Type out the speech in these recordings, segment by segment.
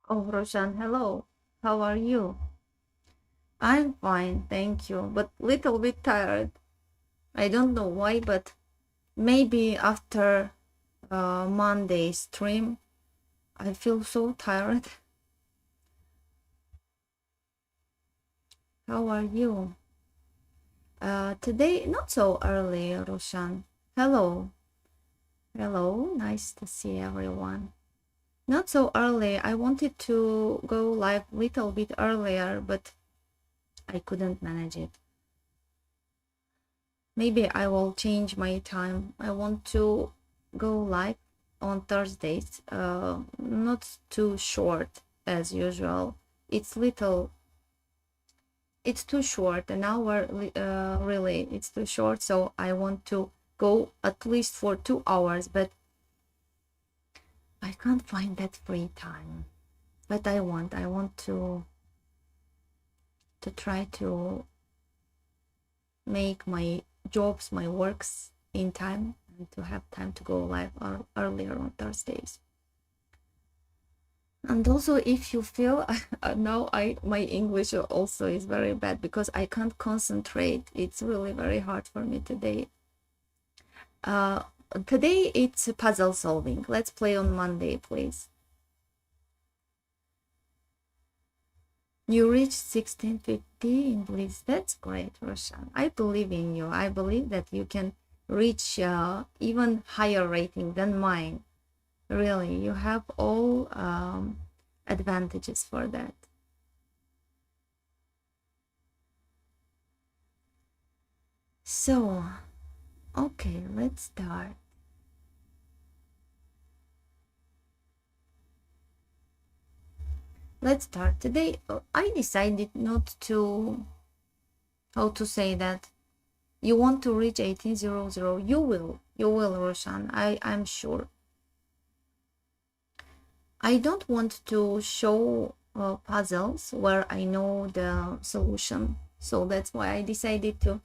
Oh, Roshan, hello. How are you? I'm fine, thank you, but little bit tired. I don't know why, but maybe after Monday stream, I feel so tired. How are you? Today, not so early, Roshan. Hello. Hello, nice to see everyone. Not so early. I wanted to go live little bit earlier, but I couldn't manage it. Maybe I will change my time. I want to go live on Thursdays, not too short as usual. It's little, it's too short, an hour, really, it's too short. So I want to go at least for 2 hours, but I can't find that free time. But I want to try to make my jobs, my works in time and to have time to go live earlier on Thursdays. And also, if you feel now, I my English also is very bad because I can't concentrate. It's really very hard for me today. Uh, Today it's puzzle solving. Let's play on Monday, please. You reached 1650 in Bliss. That's great, Roshan. I believe in you. I believe that you can reach even higher rating than mine. Really, you have all advantages for that. So, okay, let's start. Let's start. Today, I decided not to, how to say that, you want to reach 1800. You will, Roshan. I'm sure. I don't want to show puzzles where I know the solution. So that's why I decided to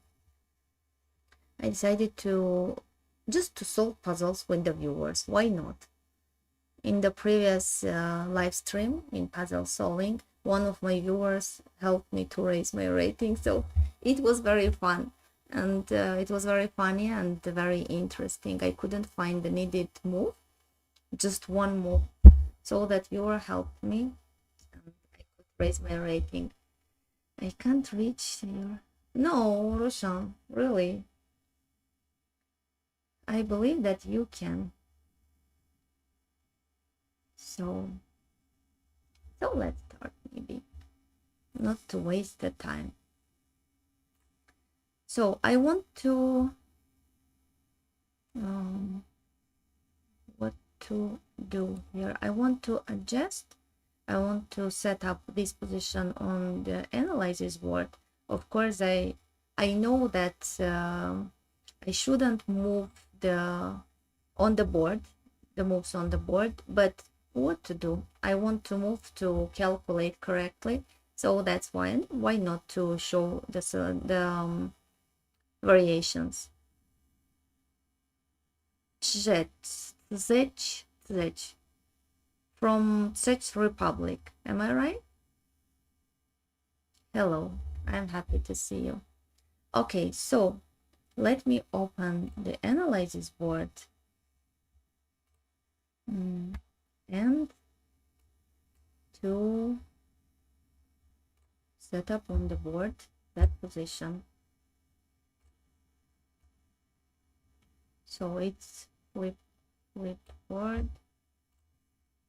just to solve puzzles with the viewers. Why not? In the previous live stream in puzzle solving, one of my viewers helped me to raise my rating. So it was very fun and it was very funny and very interesting. I couldn't find the needed move, just one move. So that viewer helped me and I could raise my rating. I can't reach here. No, Roshan, really. I believe that you can. So, so let's start maybe. Not to waste the time. So I want to what to do here. I want to adjust. I want to set up this position on the analysis board. Of course, I know that I shouldn't move the on the board, the moves on the board, but what to do? I want to move to calculate correctly, so that's why not to show the variations. Czech from Czech Republic. Am I right? Hello, I'm happy to see you. Okay, so let me open the analysis board and to set up on the board that position. So it's flip board.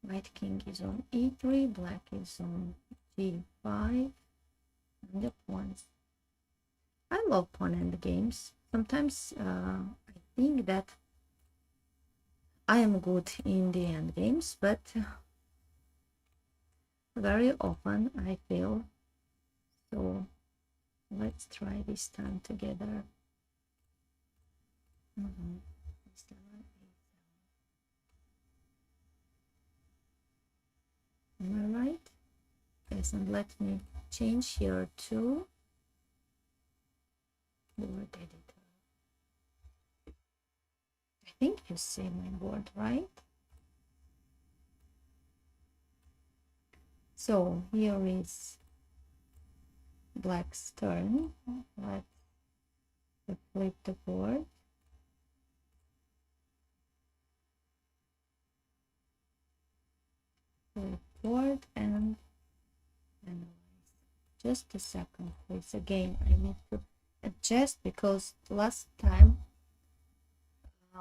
White king is on e3, black is on g5, and the pawns. I love pawn end games. Sometimes I think that I am good in the end games, but very often I fail. So let's try this time together. Am I right? Yes, and let me change here to board editor. I think you see my board, right? So here is black's turn. Let's flip the board. Flip board and analyze. Just a second, please. Again, I need to adjust because last time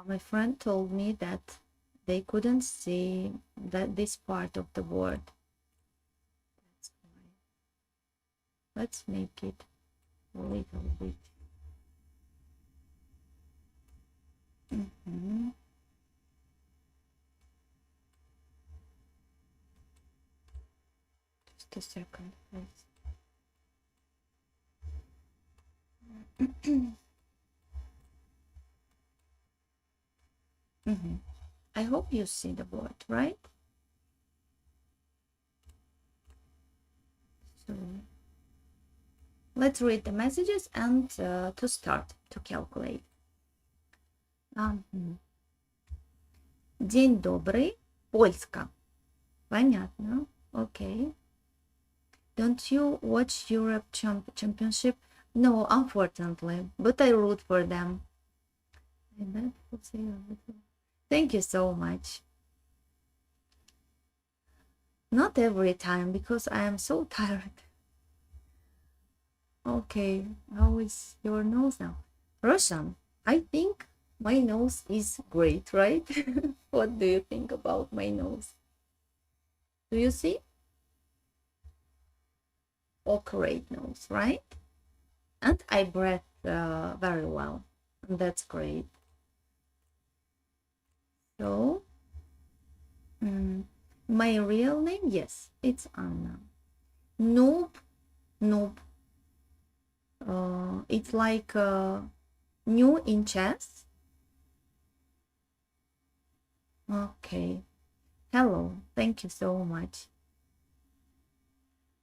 my friend told me that they couldn't see that this part of the board. That's why. Let's make it a little bit. Just a second, please. I hope you see the board, right? So let's read the messages and to start to calculate. День добрый, Польска. Понятно. Okay. Don't you watch Europe Championship? No, unfortunately, but I root for them. Thank you so much. Not every time, because I am so tired. Okay, how is your nose now? Russian. I think my nose is great, right? What do you think about my nose? Do you see? Oh, great nose, right? And I breathe very well. And that's great. So, my real name, yes, it's Anna. Noob, noob. It's like new in chess. Okay. Hello. Thank you so much.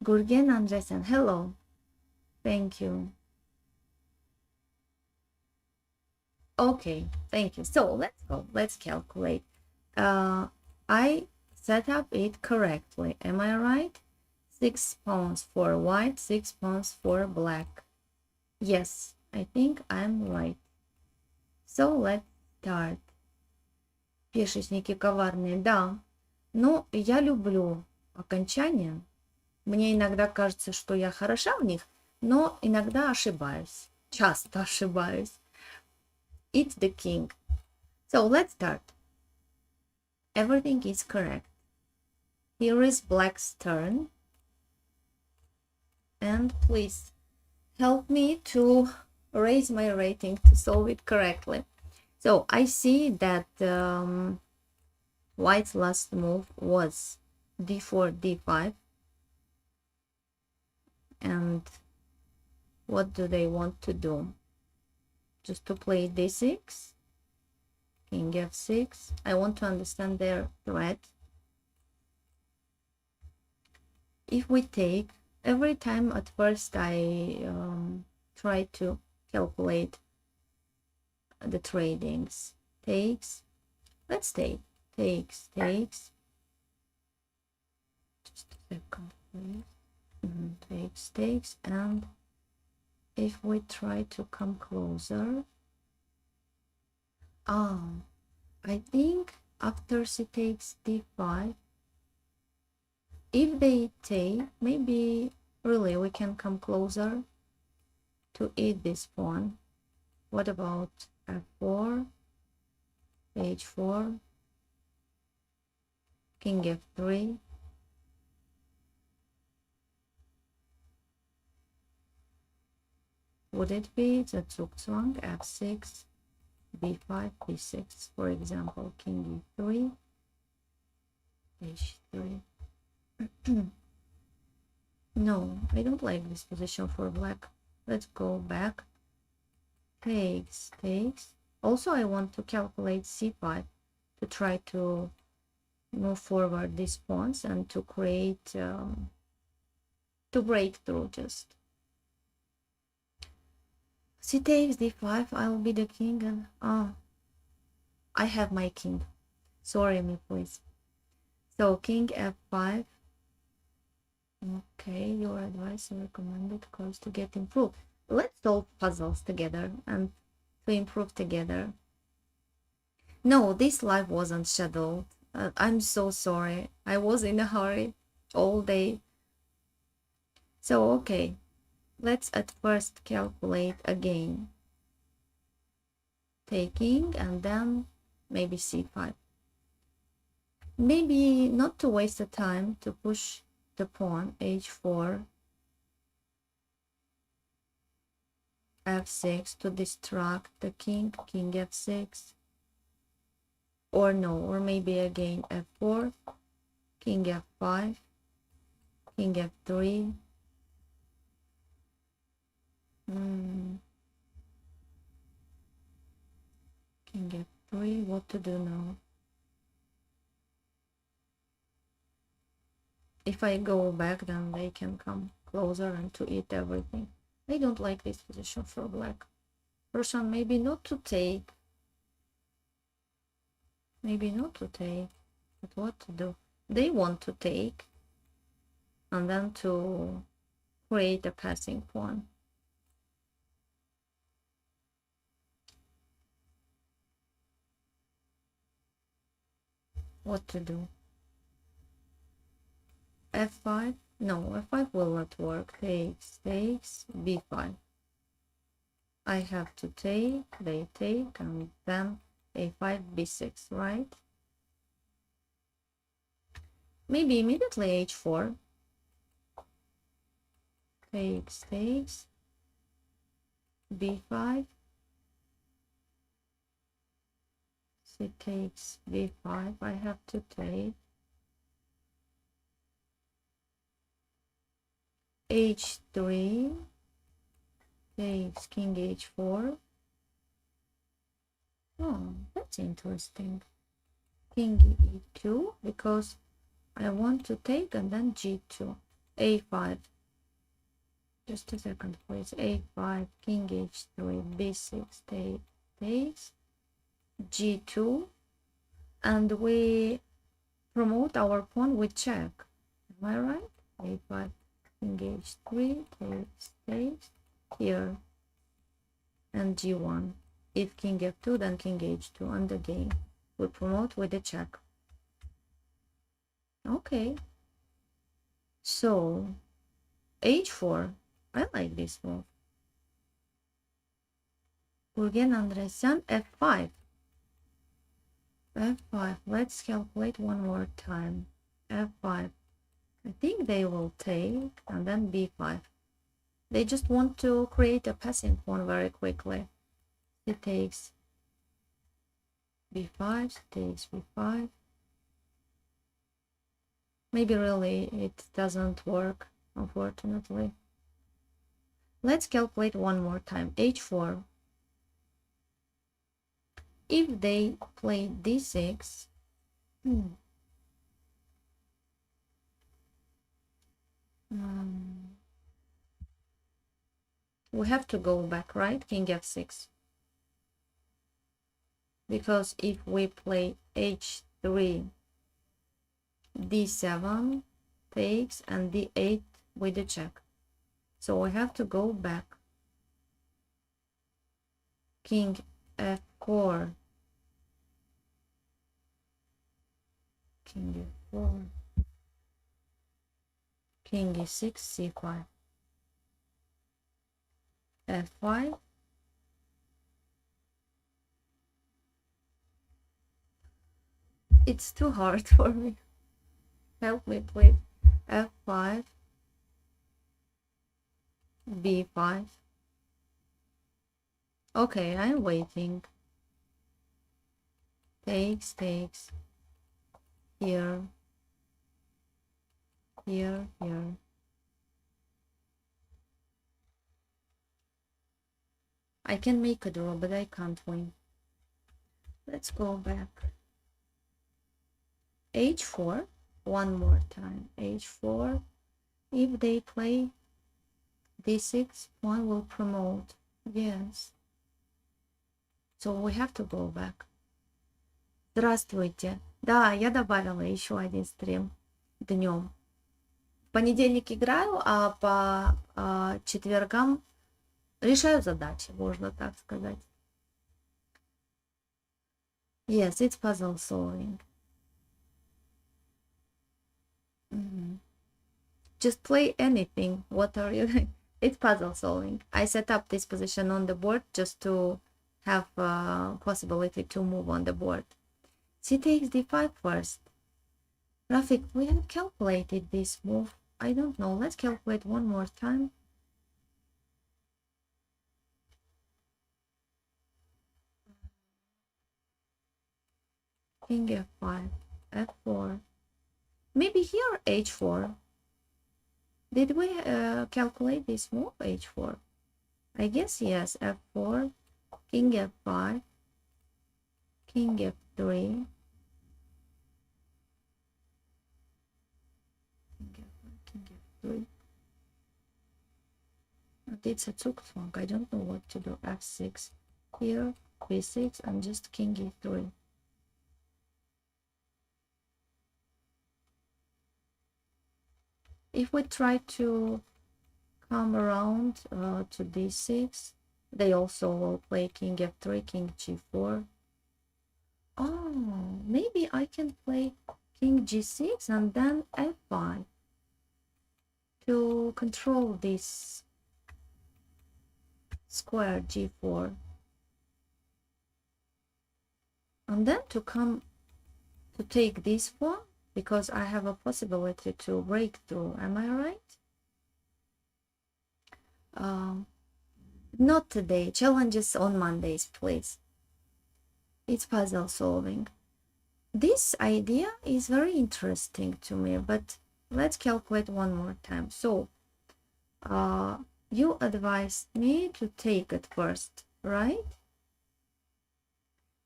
Gurgen Andresen. Hello. Thank you. Okay. Thank you. So let's go. Let's calculate. I set up it correctly. Am I right? 6 pawns for white, 6 pawns for black. Yes, I think I'm right. So let's start. Пешечники коварные, да. Но я люблю окончания. Мне иногда кажется, что я хороша в них, но иногда ошибаюсь. Часто ошибаюсь. It's the king. So let's start. Everything is correct. Here is black's turn. And please help me to raise my rating to solve it correctly. So I see that white's last move was d4, d5. And what do they want to do? Just to play d6, king f6. I want to understand their threat. If we take, every time at first I try to calculate the tradings. Takes, let's take, takes. Just a second, please. Takes, and if we try to come closer, I think after c takes d5, if they take, maybe really we can come closer to eat this pawn. What about f4, h4, king f3, would it be the Zugzwang, f6, b5, b6, for example, king e3, h3. No, I don't like this position for black. Let's go back. Takes. Also, I want to calculate c5 to try to move forward these pawns and to create, to break through just. C takes d5, I'll be the king, and I have my king. Sorry me, please. So king f5, Okay, your advice and recommended course to get improved. Let's solve puzzles together and to improve together. No, this live wasn't scheduled. I'm so sorry. I was in a hurry all day. So, okay, let's at first calculate again. Taking and then maybe c5. Maybe not to waste the time to push the pawn h4, f6 to distract the king, king f6. Or no, or maybe again f4, king f5, king f3. King f3, what to do now? If I go back, then they can come closer and to eat everything. I don't like this position for black. Person maybe not to take. Maybe not to take. But what to do? They want to take and then to create a passing pawn. What to do? f5? No, f5 will not work. Takes, b5. I have to take, they take, and then a5, b6, right? Maybe immediately h4. Takes, b5. C takes b5. I have to take. h3. Takes king h4. Oh, that's interesting. King e2, because I want to take, and then g2. a5. Just a second, please. a5, king h3, b6, takes, g2, and we promote our pawn with check. Am I right? a5, king h3, takes, here, and g1. If king f2, then king h2, and again we promote with the check. Okay, so h4. I like this move. Gurgen Andresyan, f5. f5. Let's calculate one more time. f5. I think they will take, and then b5. They just want to create a passing pawn very quickly. He takes b5, takes b5. Maybe really it doesn't work, unfortunately. Let's calculate one more time. h4. If they play d6, we have to go back, right? King f6. Because if we play h3, d7 takes, and d8 with the check. So we have to go back. King f4, king f4, king e6, c5, f5. It's too hard for me. Help me, please. f5, b5. Okay, I'm waiting. Takes, here, here. I can make a draw, but I can't win. Let's go back. h4, one more time. h4. If they play d6, one will promote. Yes. So we have to go back. Здравствуйте. Да, я добавила еще один стрим днем. В понедельник играю, а по четвергам решаю задачи, можно так сказать. Yes, it's puzzle solving. Just play anything. What are you? It's puzzle solving. I set up this position on the board just to have possibility to move on the board. C takes d5 first. Rafik, we have calculated this move. I don't know. Let's calculate one more time. King f5, f4. Maybe here h4. Did we calculate this move, h4? I guess yes, f4, king f5, king f3, king f3. It's a zugzwang. I don't know what to do. f6 here, b6, and just king e3. If we try to come around to d6, they also will play king f3, king g4. Oh, maybe I can play king g6 and then f5 to control this square g4, and then to come to take this one because I have a possibility to break through. Am I right? Not today. Challenges on Mondays, please. It's puzzle solving. This idea is very interesting to me, but let's calculate one more time. So you advised me to take it first, right?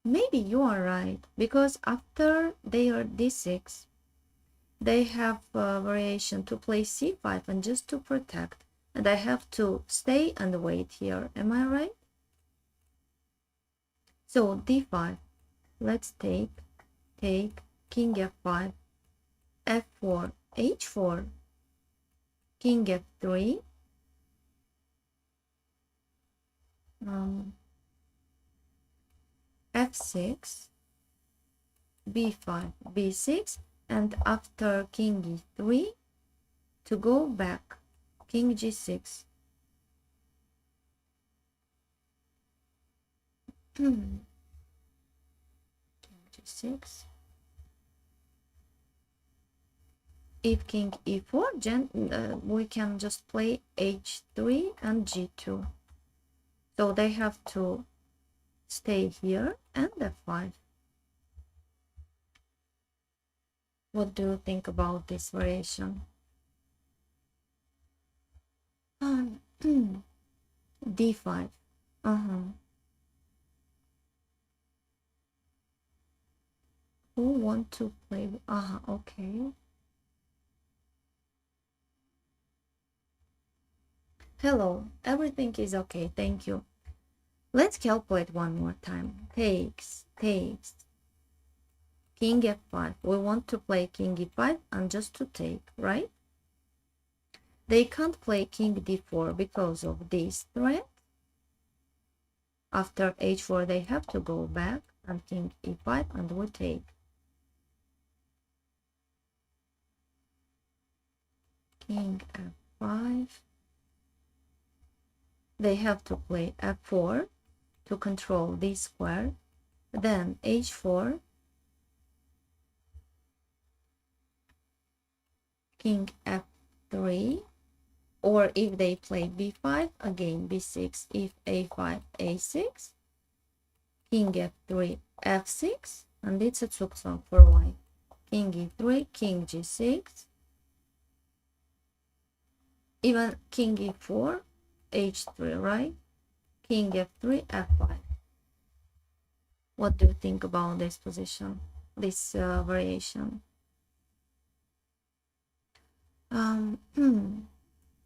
Maybe you are right, because after they are d6, they have a variation to play c5 and just to protect, and I have to stay and wait here. Am I right? So d5, let's take king f5, f4, h4, king f3, f6, b5, b6, and after king e3 to go back, king g6. King g6. If king e4, we can just play h3 and g2. So they have to stay here and f5. What do you think about this variation? d5. Who want to play? Okay. Hello, everything is okay, thank you. Let's calculate one more time. Takes. King f5. We want to play king e5 and just to take, right? They can't play king d4 because of this threat. After h4, they have to go back and king e5 and we take. King f5. They have to play f4 to control this square. Then h4, king f3, or if they play b5, again b6, if a5, a6, king f3, f6, and it's a zugzwang for white. King e3, king g6, even king e4, h3, right? King f3, f5. What do you think about this position, this variation?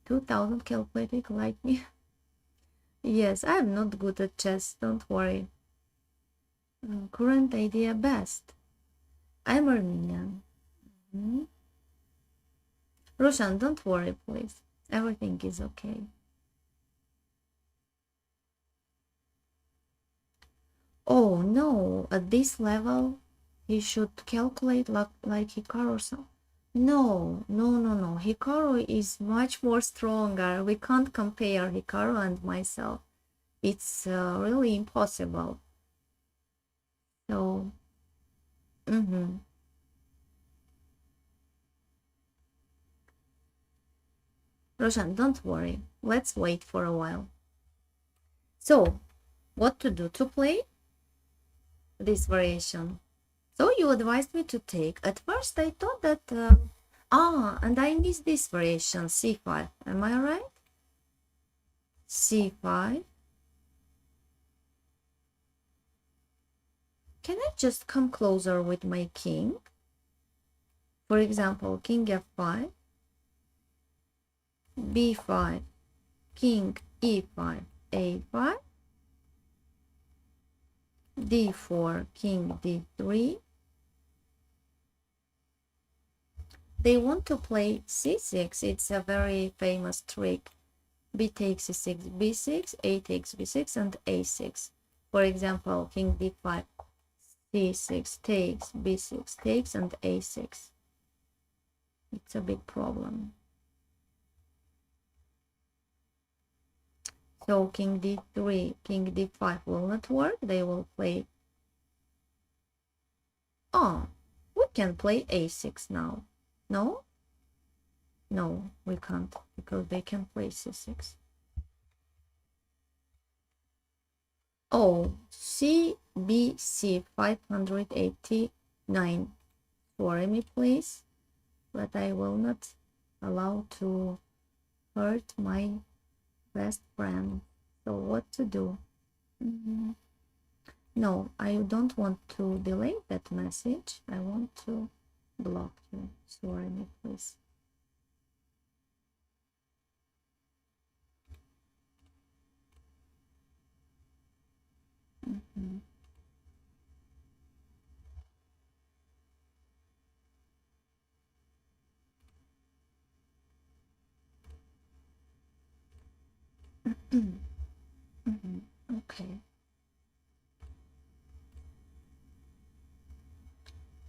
2000 calculating like me. Yes, I'm not good at chess, don't worry. Current idea best. I'm Armenian. Roshan, don't worry, please. Everything is okay. Oh no, at this level, he should calculate like Hikaru some. No, no, no, no. Hikaru is much more stronger. We can't compare Hikaru and myself. It's really impossible. So, Roshan, don't worry. Let's wait for a while. So, what to do to play this variation? So you advised me to take. At first, I thought that and I missed this variation, c5. Am I right? c5. Can I just come closer with my king? For example, king f5, b5, king e5, a5, d4, king d3. They want to play c6. It's a very famous trick. B takes c6, b6, a takes b6, and a6. For example, king d5, c6 takes, b6 takes, and a6. It's a big problem. So king d3, king d5 will not work. They will play. Oh, we can play a6 now. No? No, we can't, because they can play c6. Oh, CBC 589. Sorry me, please, but I will not allow to hurt my best friend. So what to do? No, I don't want to delete that message. I want to block you. Sorry me, please. Okay.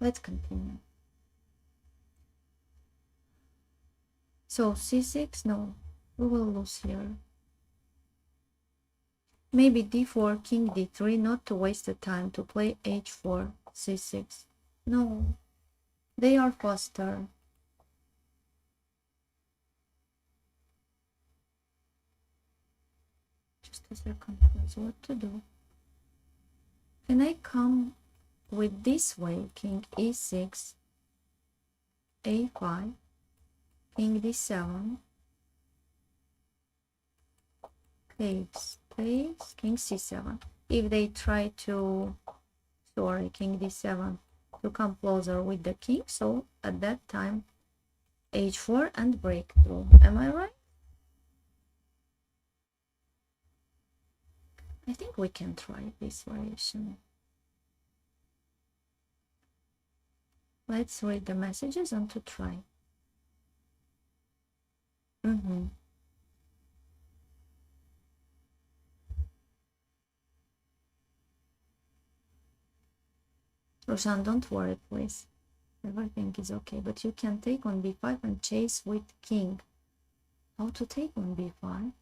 Let's continue. So c6, no, we will lose here. Maybe d4, king d3, not to waste the time to play h4, c6. No, they are faster. Just a second, please. What to do? Can I come with this way? King e6, a5, king d7, takes, takes, king c7. If they try to, sorry, king d7, to come closer with the king, so at that time h4 and breakthrough. Am I right? I think we can try this variation. Let's read the messages and to try. Roshan, don't worry, please. Everything is okay, but you can take on b5 and chase with king. How to take on b5?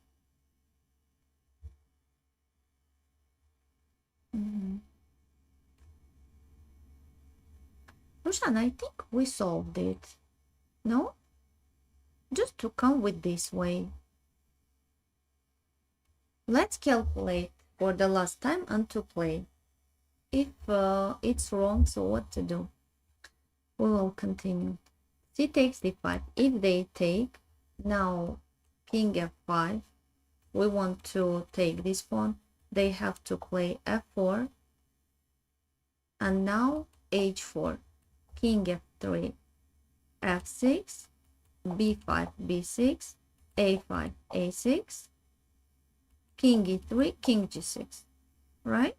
Roshan, I think we solved it. No? Just to come with this way. Let's calculate for the last time and to play. If it's wrong, so what to do? We will continue. C takes d5. If they take, now king f5. We want to take this pawn. They have to play f4. And now h4. King f3, f6, b5, b6, a5, a6, king e3, king g6, right?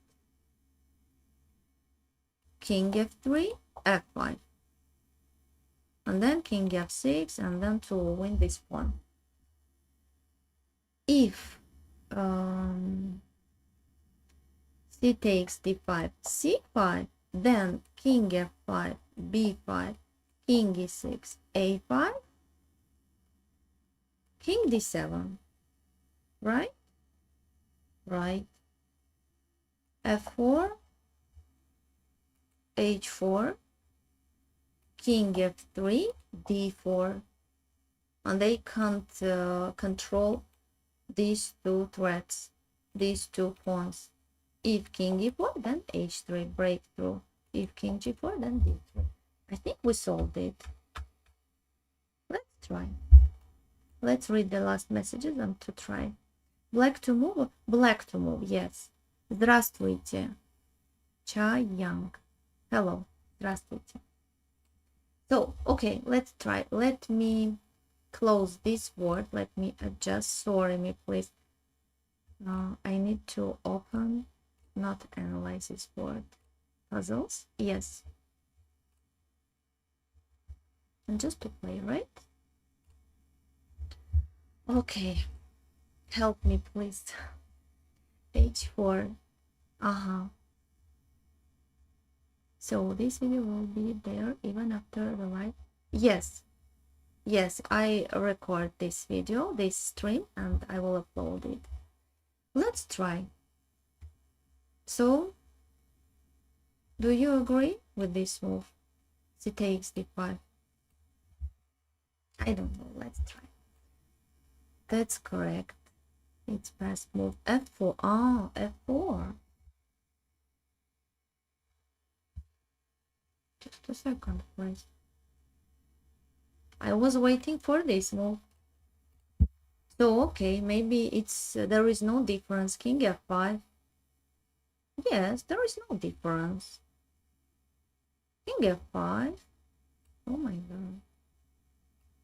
King f3, f5. and then king f6, and then to win this pawn. If c takes d5, c5, then king f5, b5, king e6, a5, king d7, right? Right. f4, h4, king f3, d4, and they can't control these two threats, these two pawns. If king e4, then h3, breakthrough. If king g4, then d3. I think we solved it. Let's try. Let's read the last messages and to try. Black to move? Black to move, yes. Здравствуйте. Cha Yang. Hello. Здравствуйте. So, okay, let's try. Let me close this word. Let me adjust. Sorry, me please. I need to open, not analyze this word. Puzzles? Yes. And just to play, right? Okay. Help me, please. h4. So this video will be there even after the live. Yes, I record this video, this stream, and I will upload it. Let's try. So, do you agree with this move? C takes d5. I don't know. Let's try. That's correct. It's best move. f4. Oh, f4. Just a second, please. I was waiting for this move. So, okay, maybe it's there is no difference. King f5. Yes, there is no difference. King f5. Oh my god.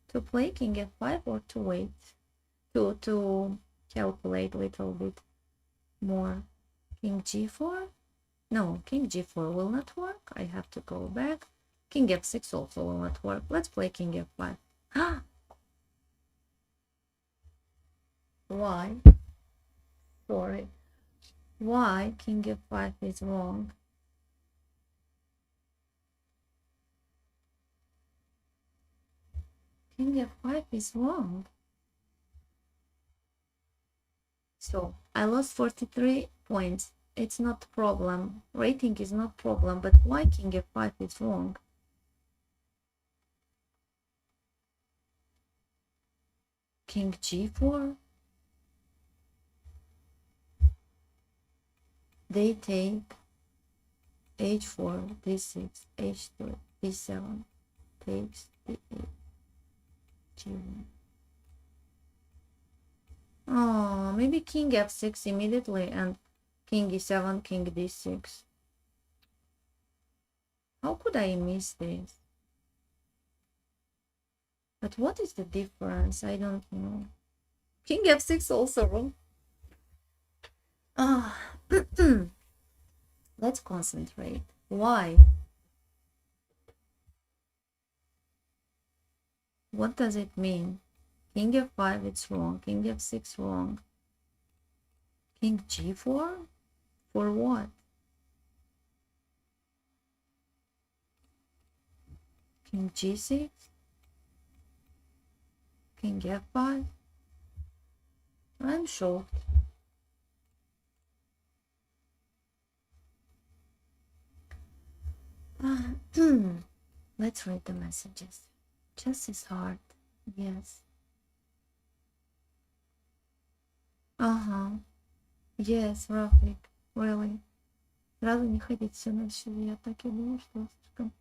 To play king f5 or to wait? To calculate a little bit more. King g4. No, king g4 will not work. I have to go back. King f6 also will not work. Let's play king f5. Why? Sorry. Why king f5 is wrong? King f5 is wrong. So I lost 43 points. It's not a problem. Rating is not problem, but why king f5 is wrong? King g4. They take h4, d6, h3, d7, takes d8, g1. Oh, maybe king f6 immediately and king e7, king d6. How could I miss this? But what is the difference? I don't know. King f6 also wrong. Let's concentrate. Why? What does it mean? King f5, it's wrong. King f6, wrong. King g4? For what? King g6? King f5? I'm shocked. Let's read the messages. Chess is hard. Yes. Yes, Rafik. Really. Сразу не ходить все на счет. Я так и думаю, что слишком.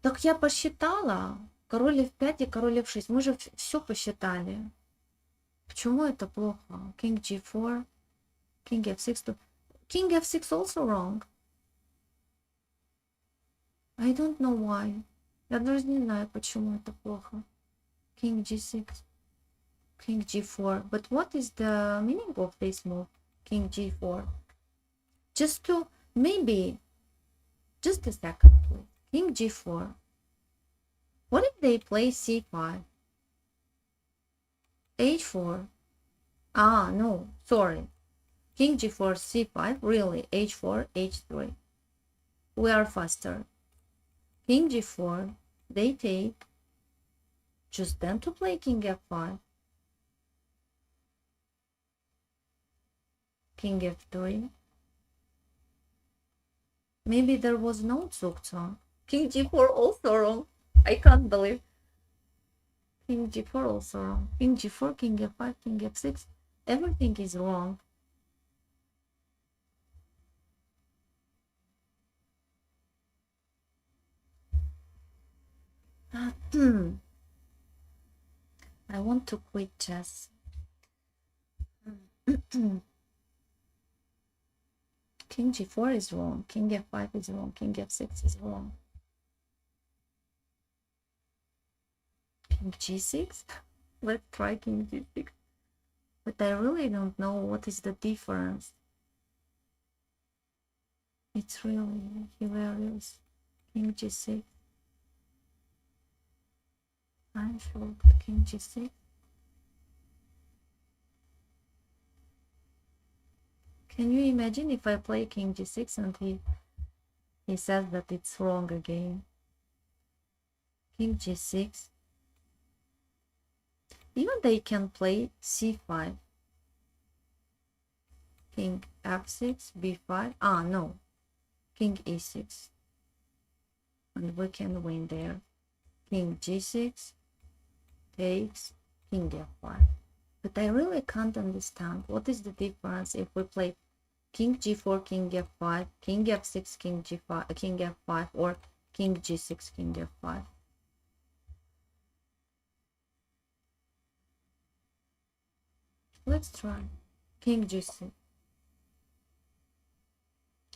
Так я посчитала. Король f5 и король f6. Мы же все посчитали. Почему это плохо? King g4. King f6. King f6 also wrong. I don't know why. Я даже не знаю, почему это плохо. King g6. King g4. But what is the meaning of this move? King g4. Just to, maybe, just a second, please. King g4. they play c5? h4. Ah, no, sorry. King g4, c5, really, h4, h3. We are faster. King g4, they take. Choose them to play king f5. King f3. Maybe there was no Zugzwang. King g4 also wrong. I can't believe. King g4 also wrong. King g4, king f5, king f6. Everything is wrong. I want to quit chess. King g4 is wrong. King f5 is wrong. King f6 is wrong. King g6? Let's try king g6. But I really don't know what is the difference. It's really hilarious. King g6. I'm shocked. King g6. Can you imagine if I play king g6 and he says that it's wrong again? King g6. Even they can play c5. King f6, b5. Ah, no. King e6. And we can win there. King g6 takes king f5. But I really can't understand what is the difference if we play king g4, king f5, king f6, king g5, king f5, or king g6, king f5. Let's try king g6.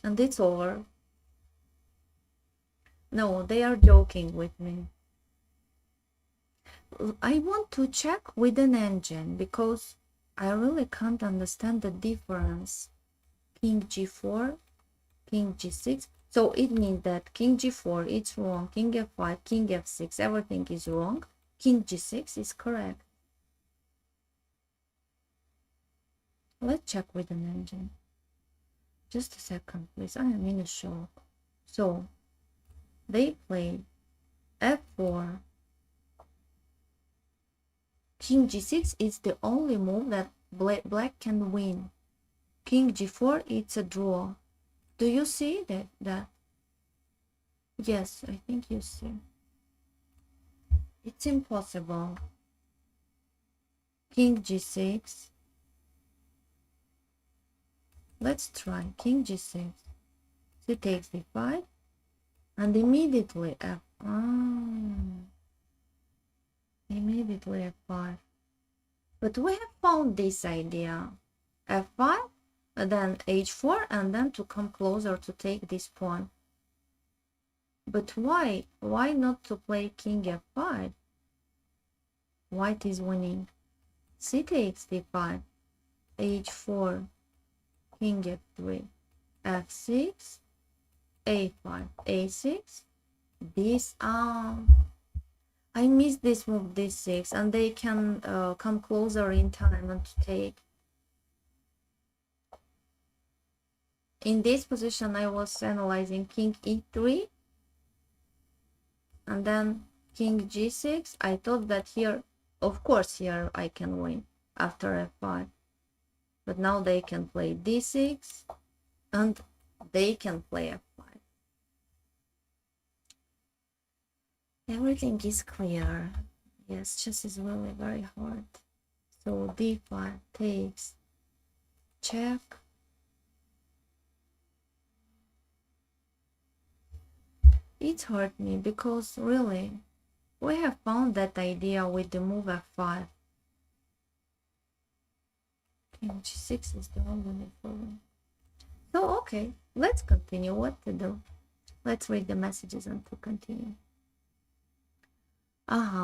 And it's over. No, they are joking with me. I want to check with an engine because I really can't understand the difference. King g4, king g6. So it means that king g4 it's wrong, king f5, king f6, everything is wrong. King g6 is correct. Let's check with an engine. Just a second, please. I am in a shock. So they play f4. King g6 is the only move that black can win. King g4, it's a draw. Do you see that? Yes, I think you see. It's impossible. King g6. Let's try king g6. He takes d5 and immediately immediately f5. But we have found this idea. f5, then h4, and then to come closer to take this pawn. But why? Why not to play king f5? White is winning. C takes d5, h4, king f3, f6, a5, a6. This I missed this move, d6, and they can come closer in time and to take. In this position, I was analyzing king e3, and then king g6. I thought that here, of course, here I can win after f5. But now they can play d6, and they can play f5. Everything is clear. Yes, chess is really very hard. So d5 takes, check. It hurt me because really, we have found that idea with the move f5. King g6 is the only move for me. So okay, let's continue. What to do? Let's read the messages and to continue.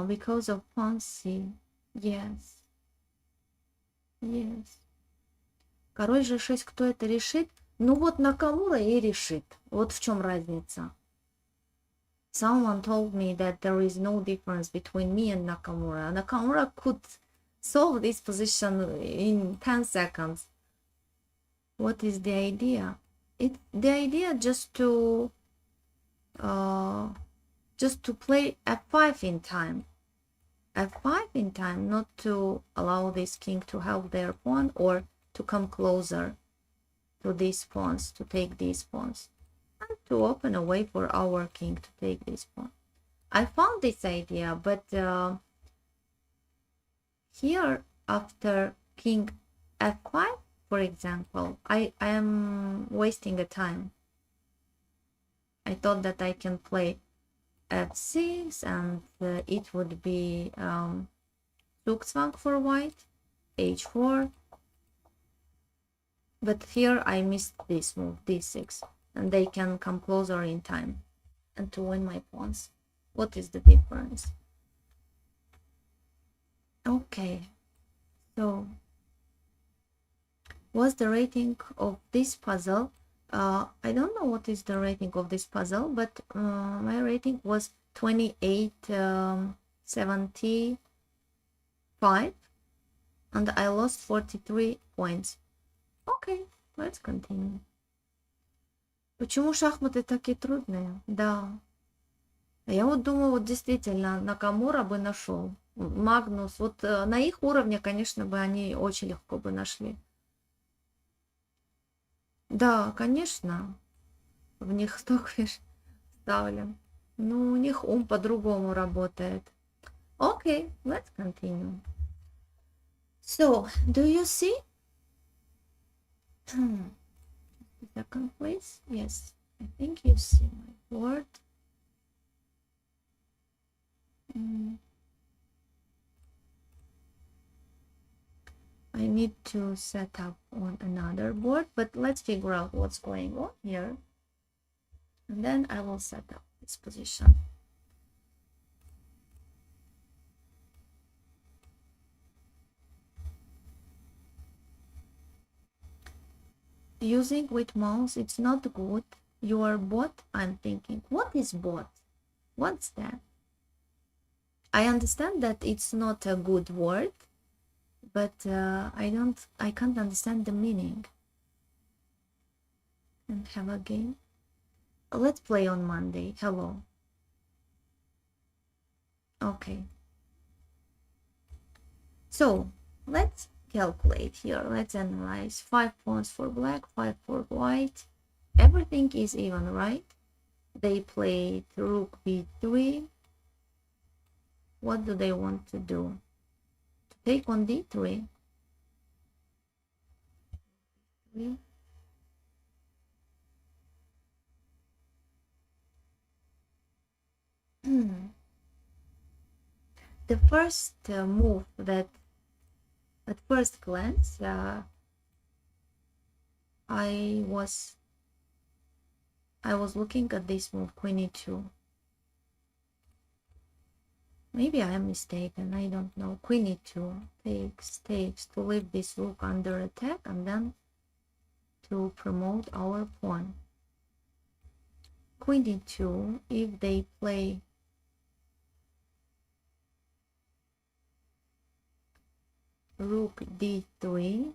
Because of pawn c. Yes. Yes. Король g6, кто это решит? Ну вот Накамура и решит. Вот в чем разница. Someone told me that there is no difference between me and Nakamura. Nakamura could solve this position in 10 seconds. What is the idea? The idea just to play f5 in time. f5 in time, not to allow this king to help their pawn or to come closer to these pawns, to take these pawns, and to open a way for our king to take this pawn. I found this idea, but here after king f5, for example, I am wasting a time. I thought that I can play f6 and it would be Zugzwang for white, h4, but here I missed this move, d6, and they can come closer in time and to win my pawns. What is the difference? Okay, so what's the rating of this puzzle? I don't know what is the rating of this puzzle, but my rating was 28.75, and I lost 43 points. Okay, let's continue. Почему шахматы такие трудные? Да. Я вот думаю, вот действительно, Накамура бы нашел. Магнус, вот на их уровне, конечно, бы они очень легко бы нашли. Да, конечно, в них стокфиш ставлен. Но у них ум по-другому работает. Okay, let's continue. So, do you see? Second please. Yes, I think you see my board. I need to set up on another board, but let's figure out what's going on here. And then I will set up this position. Using with mouse, it's not good. Your bot, I'm thinking, what is bot? What's that? I understand that it's not a good word, but I can't understand the meaning. And have a game. Let's play on Monday. Hello. Okay. So let's calculate here. Let's analyze. 5 pawns for black, 5 for white. Everything is even, right? They played rook b3. What do they want to do? To take on d3. The first move that at first glance I was looking at this move, queen e2. Maybe I am mistaken, I don't know. Queen e2 takes to leave this rook under attack and then to promote our pawn. Queen e2, if they play rook d3,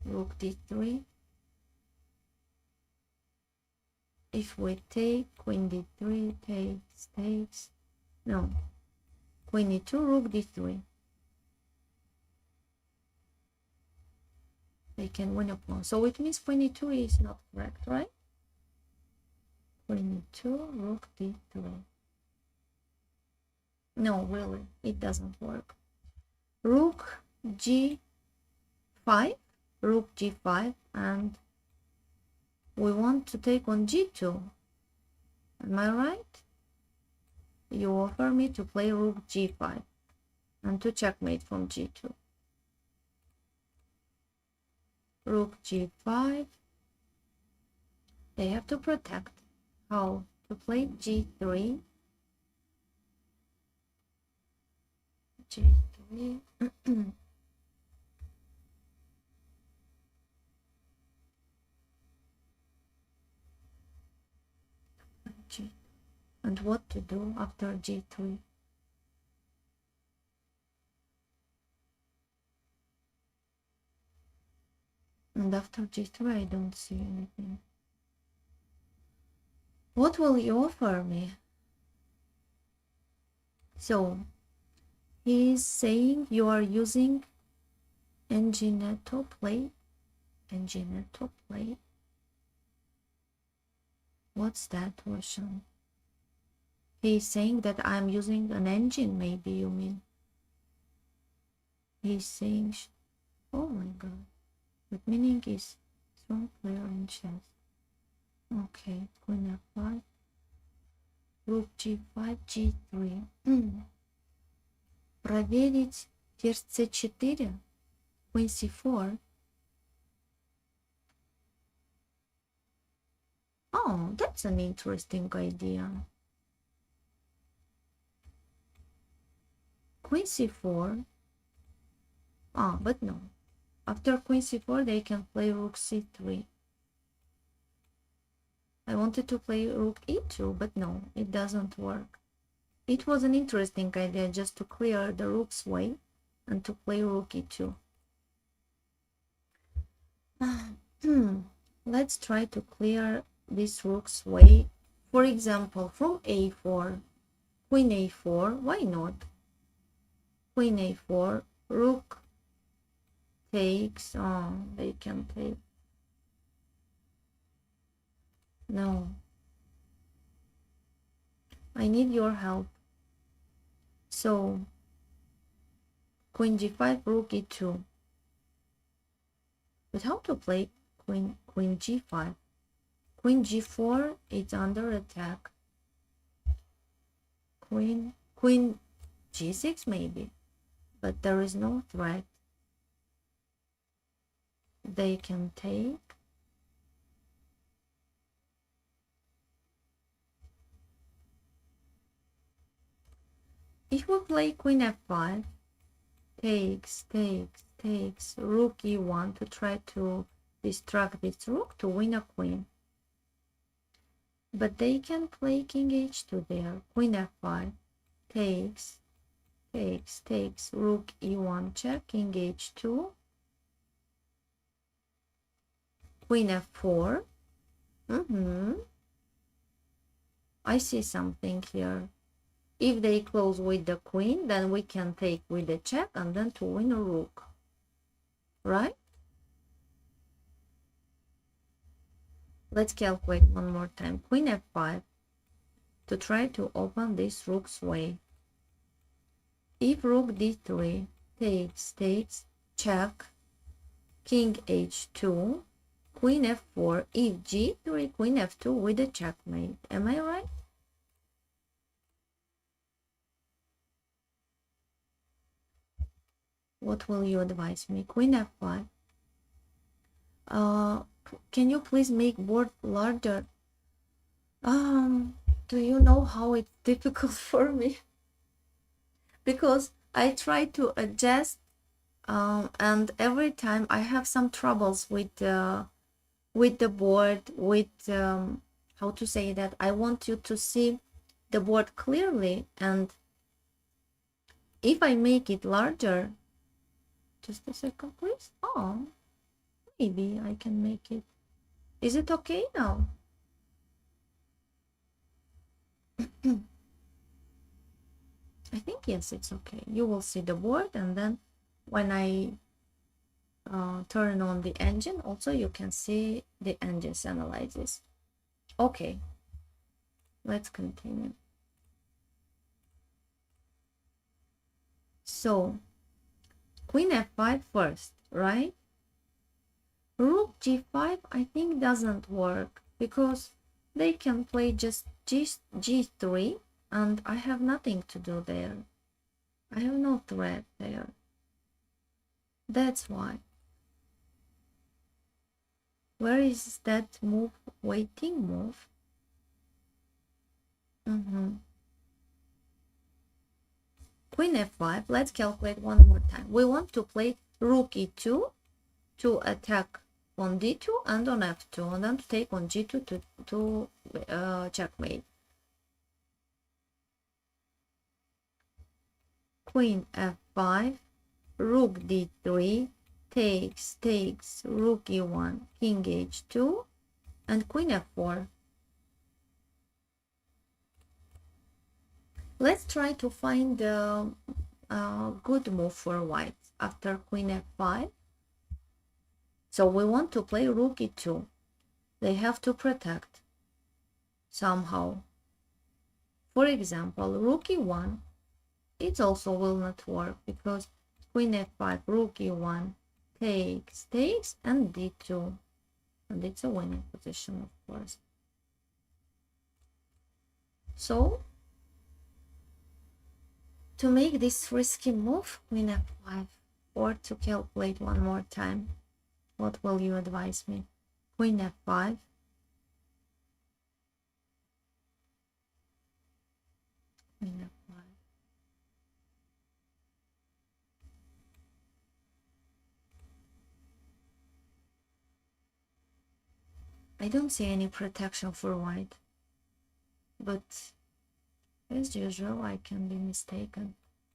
rook d3. If we take queen d3, takes, no, queen e2, rook d3. They can win a pawn. So it means queen e2 is not correct, right? Queen e2, rook d3. No, really, it doesn't work. Rook g5, rook g5, and we want to take on g2. Am I right? You offer me to play rook g5 and to checkmate from g2. Rook g5. They have to protect. How? To play g3. G3. g. And what to do after g3? And after g3 I don't see anything. What will you offer me? So he's saying you are using Engine-to play. Engine-to play. What's that version? He's saying that I'm using an engine, maybe you mean. He's saying, oh my god. But meaning is strong player in chess. Okay, queen f5, rook g5, g3. Проверить ферзь c4, queen c4. Oh, that's an interesting idea. Queen c4. Ah, but no. After queen c4, they can play rook c3. I wanted to play rook e2, but no, it doesn't work. It was an interesting idea just to clear the rook's way and to play rook e2. Let's try to clear this rook's way. For example, from a4, queen a4, why not? Queen a4, rook takes, oh, they can take. No. I need your help. So, queen g5, rook e2. But how to play queen g5? Queen g4 is under attack. Queen g6 maybe, but there is no threat. They can take. If we play queen f5, takes, rook e1 to try to distract this rook to win a queen. But they can play king h2 there. Queen f5, takes, rook e1 check, king h2, queen f4. I see something here. If they close with the queen, then we can take with the check and then to win a rook. Right? Let's calculate one more time. Queen f5 to try to open this rook's way. If rook d3 takes, check, king h2, queen f4, if g3, queen f2 with a checkmate. Am I right? What will you advise me? Queen f5. Can you please make board larger? Do you know how it's difficult for me? Because I try to adjust, and every time I have some troubles with the board, with how to say that. I want you to see the board clearly, and if I make it larger, just a second please. Oh, maybe I can make it. Is it okay now? I think yes, it's okay. You will see the board, and then when I turn on the engine, also you can see the engine's analysis. Okay, let's continue. So, queen f5 first, right? Rook g5 I think doesn't work because they can play just g3 and I have nothing to do there. I have no threat there. That's why. Where is that move? Waiting move? Queen f5. Let's calculate one more time. We want to play rook e2 to attack on d2 and on f2, and then to take on g2 to checkmate. queen f5, rook d3, takes, rook e1, king h2, and queen f4. Let's try to find a good move for white after queen f5. So we want to play rook e2. They have to protect somehow. For example, rook e1, it also will not work because queen f5, rook e1, takes, and d2. And it's a winning position, of course. So, to make this risky move, queen f5, or to calculate one more time, what will you advise me? Queen f5, queen f5. I don't see any protection for white, but as usual, I can be mistaken.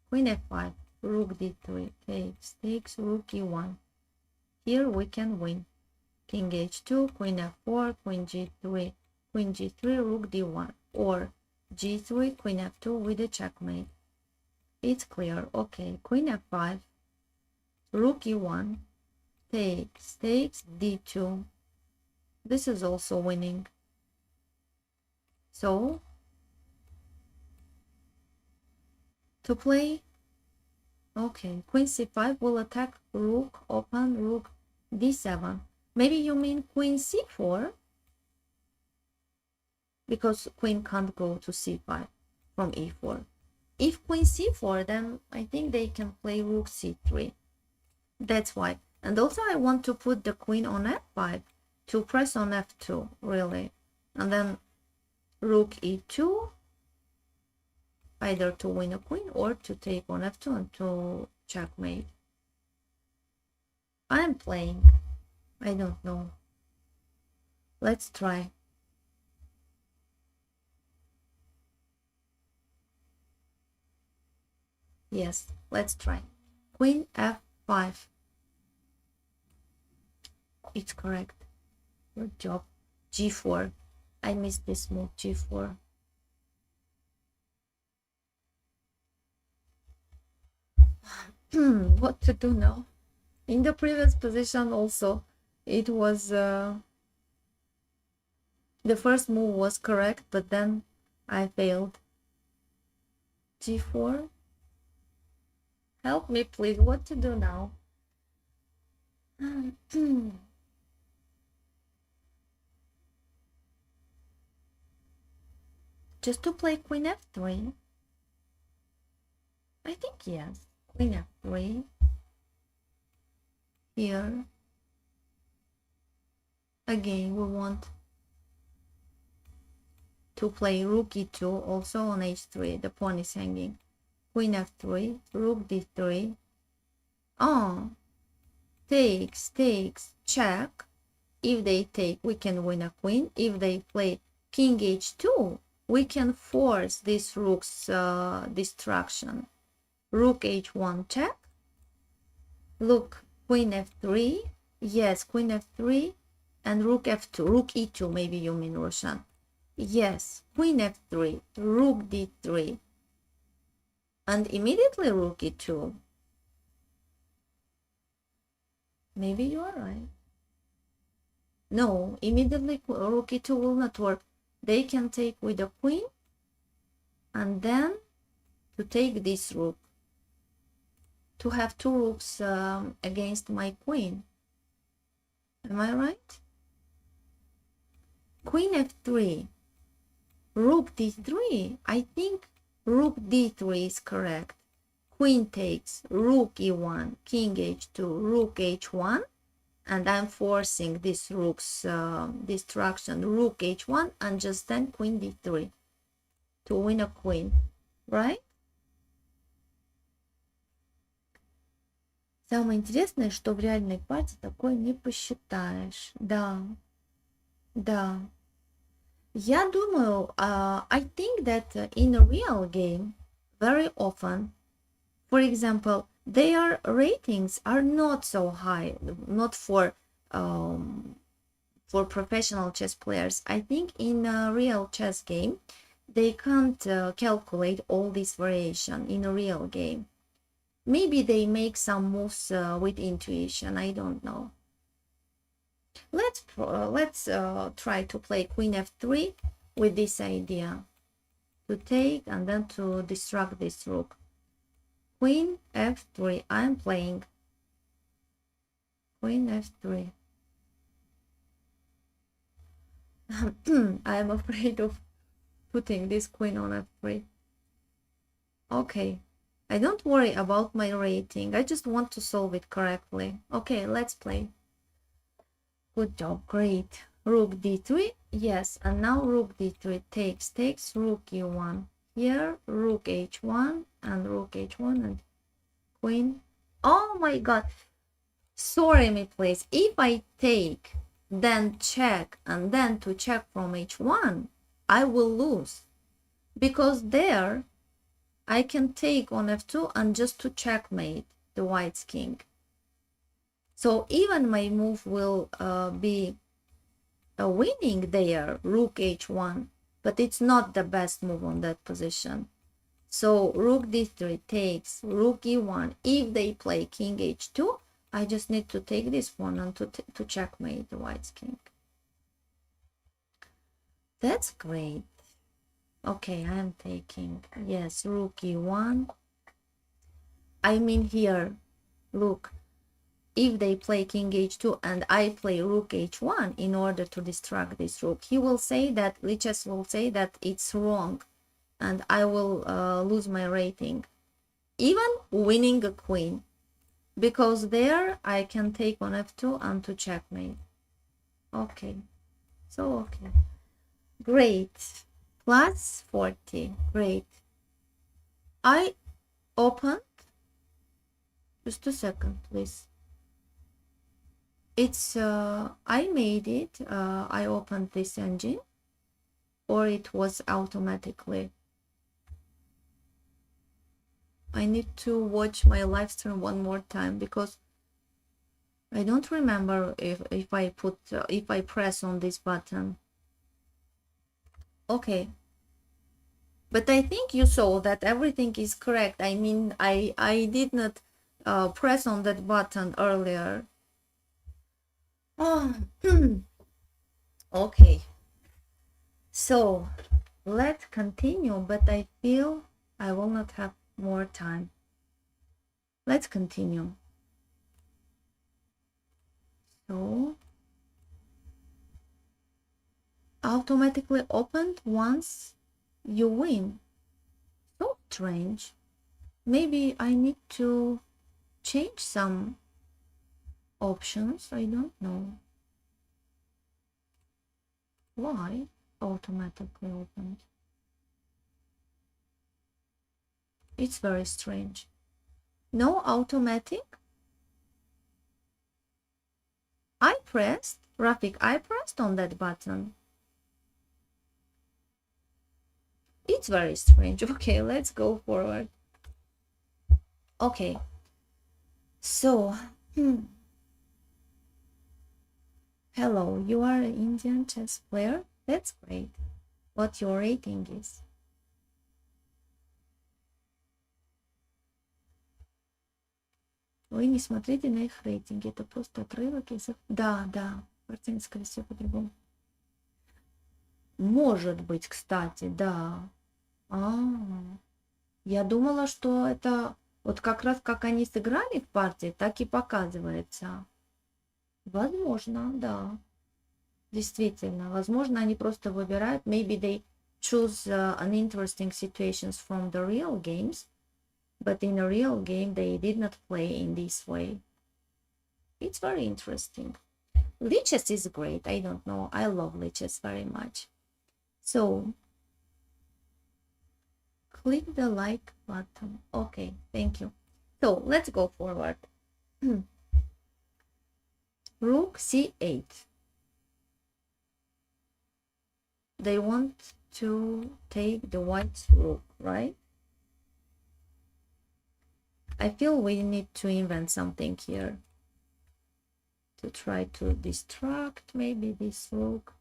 Queen f5, rook d3, takes, rook e1. Here we can win. King h2, queen f4, queen g3, rook d1, or g3, queen f2 with a checkmate. It's clear. Okay, queen f5, rook e1, takes, d2. This is also winning. So, to play, okay, queen c5 will attack rook, open rook d7. Maybe you mean queen c4, because queen can't go to c5 from e4. If queen c4, then I think they can play rook c3. That's why. And also I want to put the queen on f5 to press on f2, really. And then rook e2, either to win a queen or to take on f2 and to checkmate. I'm playing. I don't know. Let's try. Yes, let's try. Queen f5. It's correct. Good job. g4. I missed this move, g4. What to do now? In the previous position also, it was the first move was correct, but then I failed. g4. Help me, please. What to do now? Just to play queen f3? I think yes. Queen f3. Here. Again, we want to play rook e2, also on h3. The pawn is hanging. Queen f3, rook d3. Oh, takes, check. If they take, we can win a queen. If they play king h2, we can force this rook's destruction. Rook h1 check. Look, queen f3. Yes, queen f3 and rook f2. Rook e2, maybe you mean Roshan. Yes, queen f3, rook d3. And immediately rook e2. Maybe you are right. No, immediately rook e2 will not work. They can take with a queen and then to take this rook. To have two rooks against my queen. Am I right? Queen f3, rook d3. I think rook d3 is correct. Queen takes, rook e1, king h2, rook h1, and I'm forcing this rook's destruction, rook h1, and just then queen d3 to win a queen, right? Самое интересное, что в реальной партии такое не посчитаешь. Да, да. Я думаю, I think that in a real game, very often, For example, their ratings are not so high, not for professional chess players. I think in a real chess game, they can't calculate all this variation in a real game. Maybe they make some moves with intuition. I don't know. Let's try to play Queen F3 with this idea to take and then to distract this rook. Queen F3. I'm playing Queen F3. I'm afraid of putting this queen on F3. Okay. I don't worry about my rating. I just want to solve it correctly. Okay, let's play. Good job. Great. Rook D3. Yes, and now Rook D3 takes Rook E1. Here, Rook H1 and Rook H1 and Queen. Oh my god. Sorry me, please. If I take, then check, and then to check from H1, I will lose. Because there, I can take on F2 and just to checkmate the white's king. So even my move will be winning there, Rook H1, but it's not the best move on that position. So Rook D3 takes, Rook E1. If they play King H2, I just need to take this one and to checkmate the white's king. That's great. Okay, I'm taking, yes, Rook E1. I mean here, look, if they play King H2 and I play Rook H1 in order to distract this rook, he will say that, Lichess will say that it's wrong and I will lose my rating, even winning a queen, because there I can take on F2 and to checkmate. Okay, so okay, great. Plus 40, great. I opened, just a second, please. It's, I made it, I opened this engine, or it was automatically. I need to watch my live stream one more time because I don't remember if I put, if I press on this button. Okay. But I think you saw that everything is correct. I mean, I did not press on that button earlier. Oh. Okay. So let's continue, but I feel I will not have more time. Let's continue. So automatically opened once you win. So strange. Maybe I need to change some options. I don't know why automatically opened. It's very strange. No automatic. I pressed, Rafik, I pressed on that button. It's very strange. Okay, let's go forward. Okay. So, hello, you are an Indian chess player? That's great. What your rating is? Вы не смотрите на их рейтинги, это просто отрывок из их... Да, картина, скорее всего, по-другому. Может быть, кстати, да. Я думала, что это вот как раз как они сыграли в партии, так и показывается. Возможно, да. Действительно, возможно, они просто выбирают. Maybe they choose an interesting situations from the real games, but in a real game they did not play in this way. It's very interesting. Lichess is great. I don't know. I love Lichess very much. So click the like button. Okay, thank you. So let's go forward. Rook C8. They want to take the white's rook, right? I feel we need to invent something here to try to distract maybe this rook.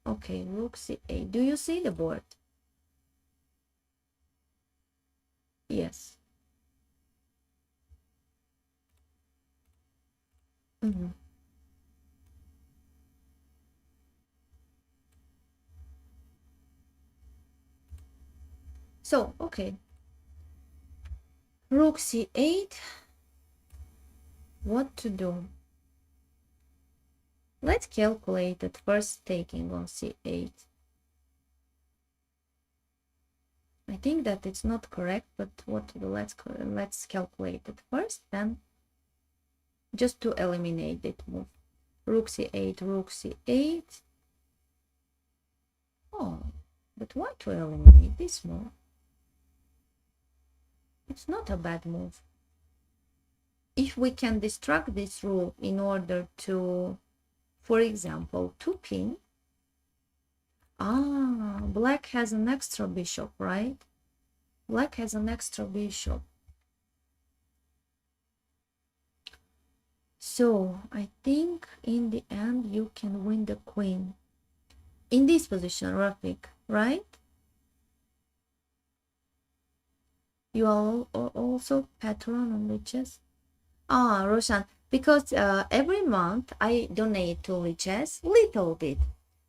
Okay, rook c8. Do you see the board? Yes. So, okay. Rook c8. What to do? Let's calculate at first taking on c8. I think that it's not correct, but what to do? Let's calculate it first, then just to eliminate that move. Rook c8, rook c8. Oh, but why to eliminate this move? It's not a bad move. If we can distract this rook in order to, for example, to pin. Black has an extra bishop, right? Black has an extra bishop. So I think in the end you can win the queen. In this position, Rafik, right? You are also patron on Lichess? Roshan, because every month I donate to Lichess little bit.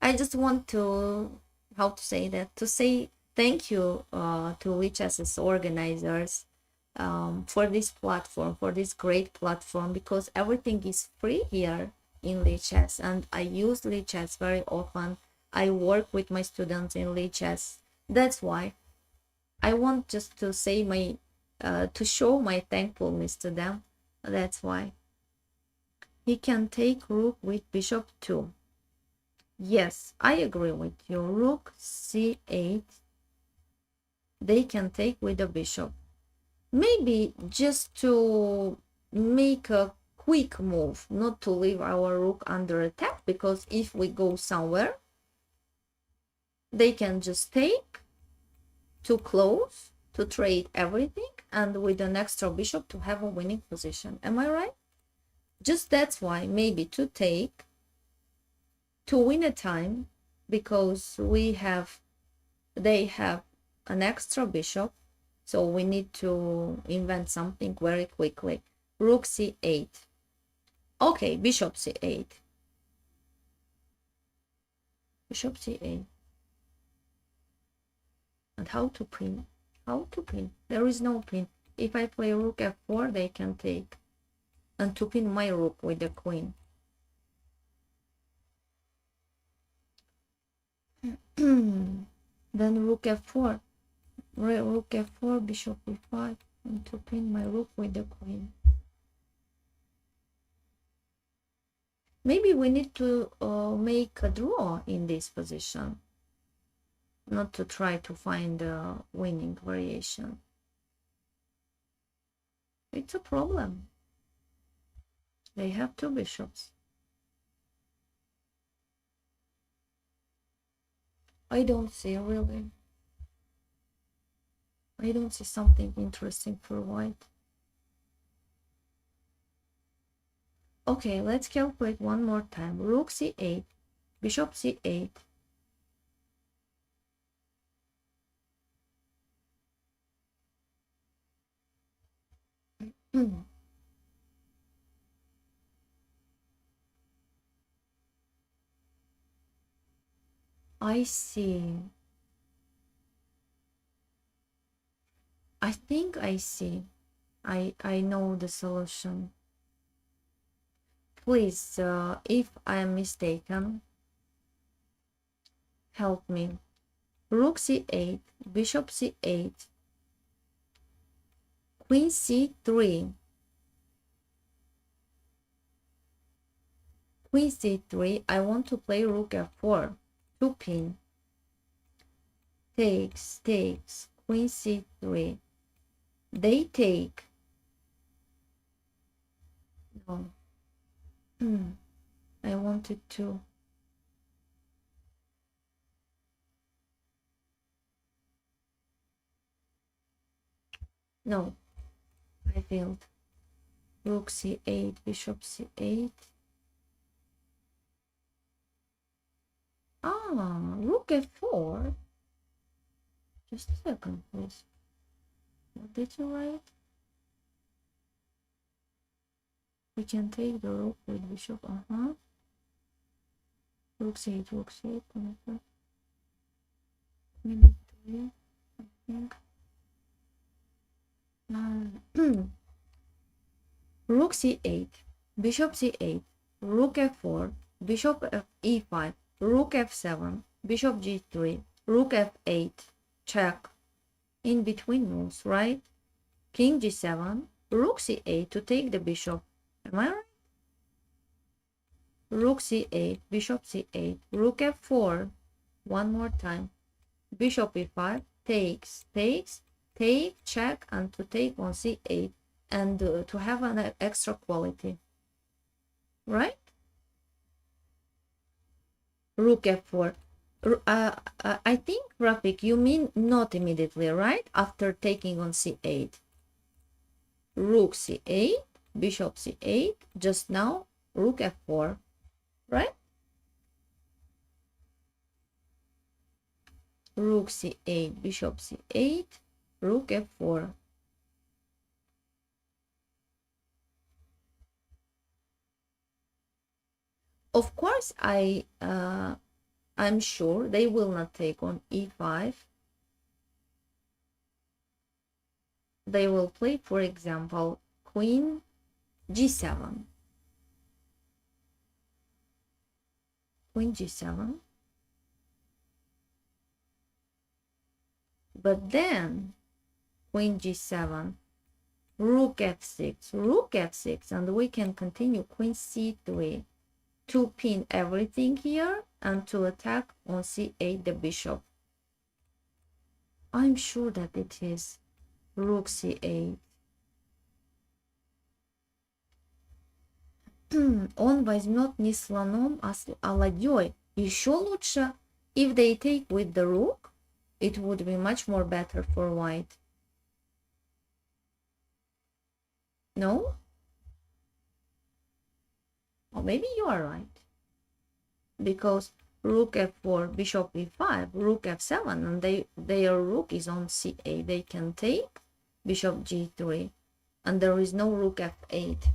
I just want to, how to say that, to say thank you to Lichess's organizers for this platform, for this great platform, because everything is free here in Lichess, and I use Lichess very often. I work with my students in Lichess. That's why I want just to say my, to show my thankfulness to them. That's why. He can take rook with bishop 2. Yes, I agree with you. Rook c8. They can take with the bishop. Maybe just to make a quick move, not to leave our rook under attack, because if we go somewhere, they can just take too close to trade everything, and with an extra bishop to have a winning position. Am I right? Just that's why maybe to take to win a time, because they have an extra bishop, so we need to invent something very quickly. Rook c8. Okay, bishop c8. Bishop c8. And how to pin? How to pin? There is no pin. If I play rook f4, they can take. And to pin my rook with the queen. Then rook f4. Rook f4, bishop e5, and to pin my rook with the queen. Maybe we need to make a draw in this position, not to try to find a winning variation. It's a problem. They have two bishops. I don't see really. I don't see something interesting for white. Okay, let's calculate one more time. Rook c8, bishop c8. I see. I think I see. I know the solution. Please, if I am mistaken, help me. Rook c8, bishop c8, queen c3, queen c3. I want to play rook f4, to pin. Takes, queen c3. They take. No. I wanted to. No, I failed. Rook c8, bishop c8. Ah, rook f4. Just a second, please. What did you write? We can take the rook with bishop. Rook c8, rook c8. Minute 3, I think. Rook c8, bishop c8, rook f4, bishop e5, rook f7, bishop g3, rook f8, check. In between moves, right? King g7, rook c8 to take the bishop. Am I right? Rook c8, bishop c8, rook f4. One more time. Bishop e5, takes, take, check, and to take on c8, and to have an extra quality. Right? Rook f4. I think, Rafik, you mean not immediately, right? After taking on c8. Rook c8, bishop c8, just now, rook f4, right? Rook c8, bishop c8, rook f4. Of course, I'm sure they will not take on e5. They will play, for example, queen g7. Queen g7. But then, queen g7, rook f6, and we can continue queen c3 to pin everything here and to attack on c8 the bishop. I'm sure that it is rook c8. Он возьмет не слоном, а ладьей. Еще лучше, if they take with the rook, it would be much more better for white. No? Or maybe you are right. Because rook f4, bishop e5, rook f7, and their rook is on c8. They can take bishop g3, and there is no rook f8.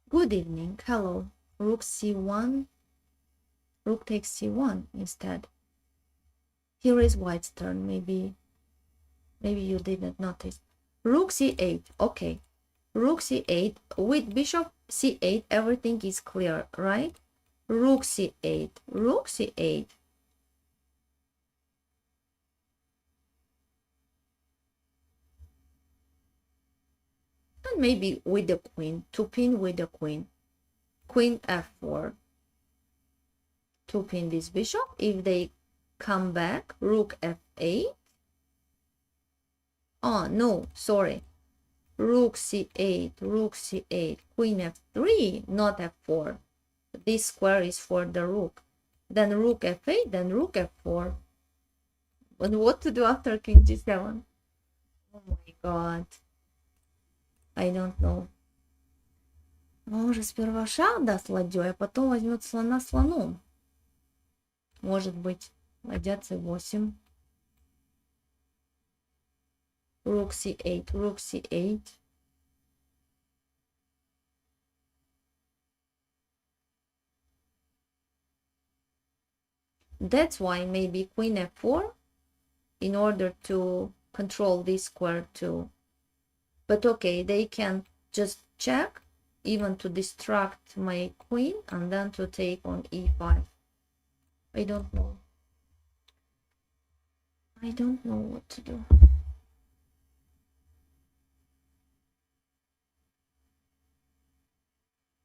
Good evening. Hello. Rook c1. Rook takes c1 instead. Here is white's turn. Maybe you didn't notice. Rook c8. Okay. Rook c8 with bishop c8. Everything is clear, right? Rook c8. Rook c8. And maybe with the queen. To pin with the queen. Queen f4. To pin this bishop. If they come back, rook f8. Oh, no, sorry. Rook c8, rook c8, queen f3, not f4. This square is for the rook. Then rook f8, then rook f4. But what to do after king g7? Oh my god. I don't know. Может, сперва шах даст ладьей, а потом возьмет слона слоном. Может быть, ладья c8. Rook c8, rook c8. That's why maybe queen f4 in order to control this square too. But okay, they can just check even to distract my queen and then to take on e5. I don't know. I don't know what to do.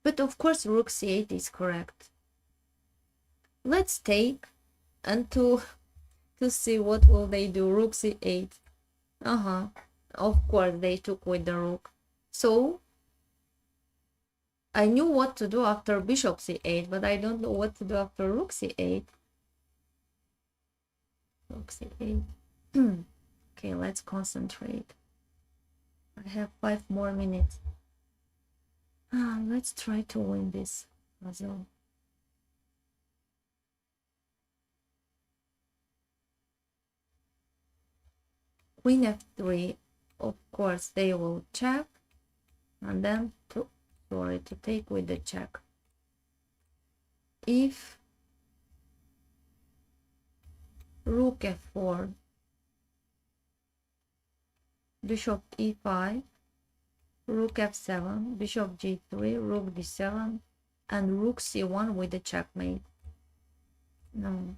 But of course rook c8 is correct. Let's take and to see what will they do. Rook c8. Of course they took with the rook. So I knew what to do after bishop c8, but I don't know what to do after rook c8. Rook c8. Okay, let's concentrate. I have 5 more minutes. Let's try to win this puzzle. Queen f3, of course they will check, and then to take with the check. If rook f4, bishop e5, rook f7, bishop g3, rook d7, and rook c1 with the checkmate. No.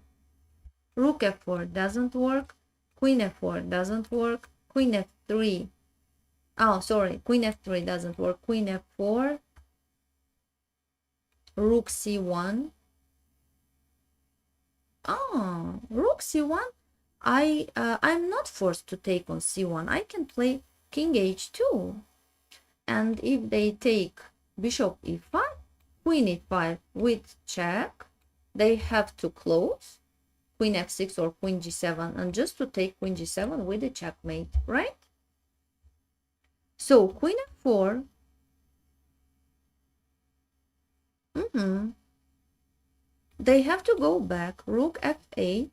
Rook f4 doesn't work, queen f4 doesn't work, queen f3. Oh, sorry, queen f3 doesn't work, queen f4, rook c1. Oh, rook c1. I'm not forced to take on c1. I can play king h2. And if they take bishop e5, queen e5 with check, they have to close queen f6 or queen g7, and just to take queen g7 with a checkmate, right? So queen f4. They have to go back, rook f8.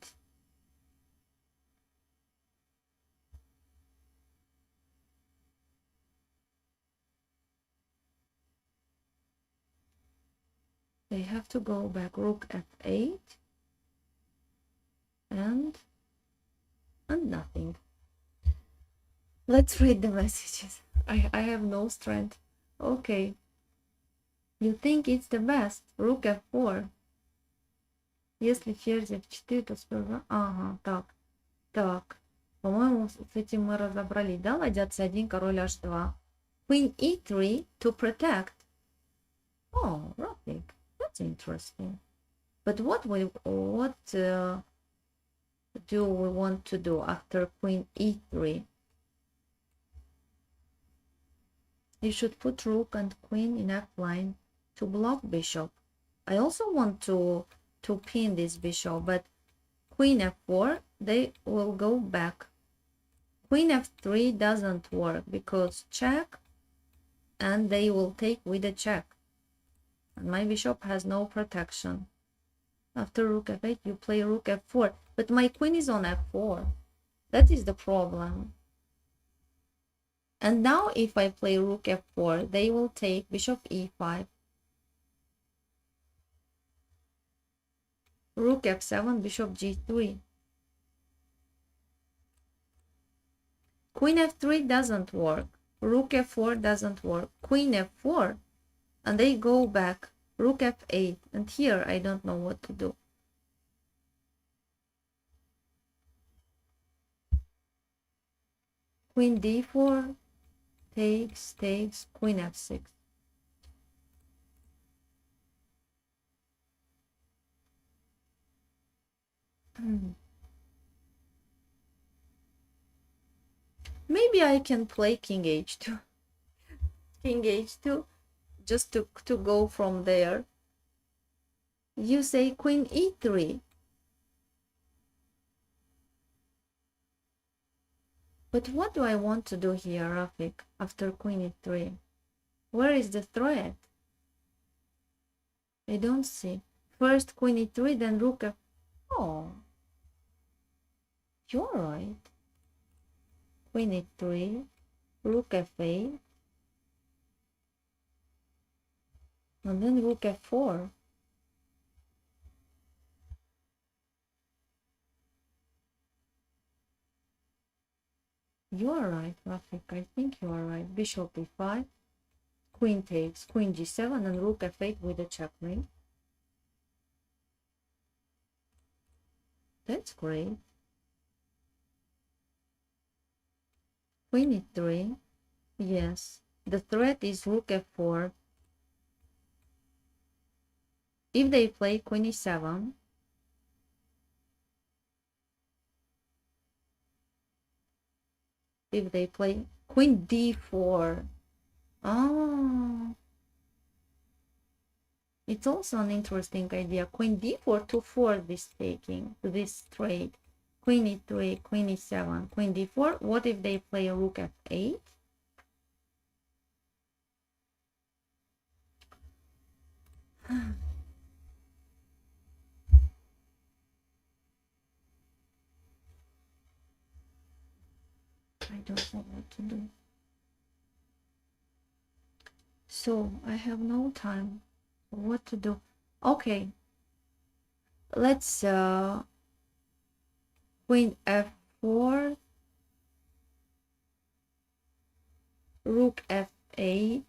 They have to go back, rook f8, and nothing. Let's read the messages. I have no strength. Okay. You think it's the best? Rook f4. Если ферзь f4, то сперва... Ага, так. По-моему, с этим мы разобрались, да? Ладья c1, король h2. Queen e3 to protect. Oh, Rafik, that's interesting. But what do we want to do after queen e3? You should put rook and queen in f-line to block bishop. I also want to pin this bishop, but queen f4, they will go back. Queen f3 doesn't work because check, and they will take with a check. And my bishop has no protection. After rook f8, you play rook f4, but my queen is on f4. That is the problem. And now if I play rook f4, they will take bishop e5. Rook f7, bishop g3. Queen f3 doesn't work. Rook f4 doesn't work. Queen f4. And they go back. Rook f8. And here I don't know what to do. Queen d4. Takes. Queen f6. Maybe I can play king h2. King h2, just to go from there. You say queen e3. But what do I want to do here, Rafik, after queen e3? Where is the threat? I don't see. First queen e3, then rook f... Oh, you're right. Queen e3, rook f8, and then rook f4. You are right, Rafik. I think you are right. Bishop e5, queen takes, queen g7, and rook f8 with a checkmate. That's great. Queen e3. Yes. The threat is rook f4. If they play queen e7, if they play queen d4, oh, it's also an interesting idea. Queen d4 to force this taking, this trade. queen e3, queen e7, queen d4. What if they play rook f8? I don't know what to do. So I have no time. What to do? Okay, let's queen f4, rook f8.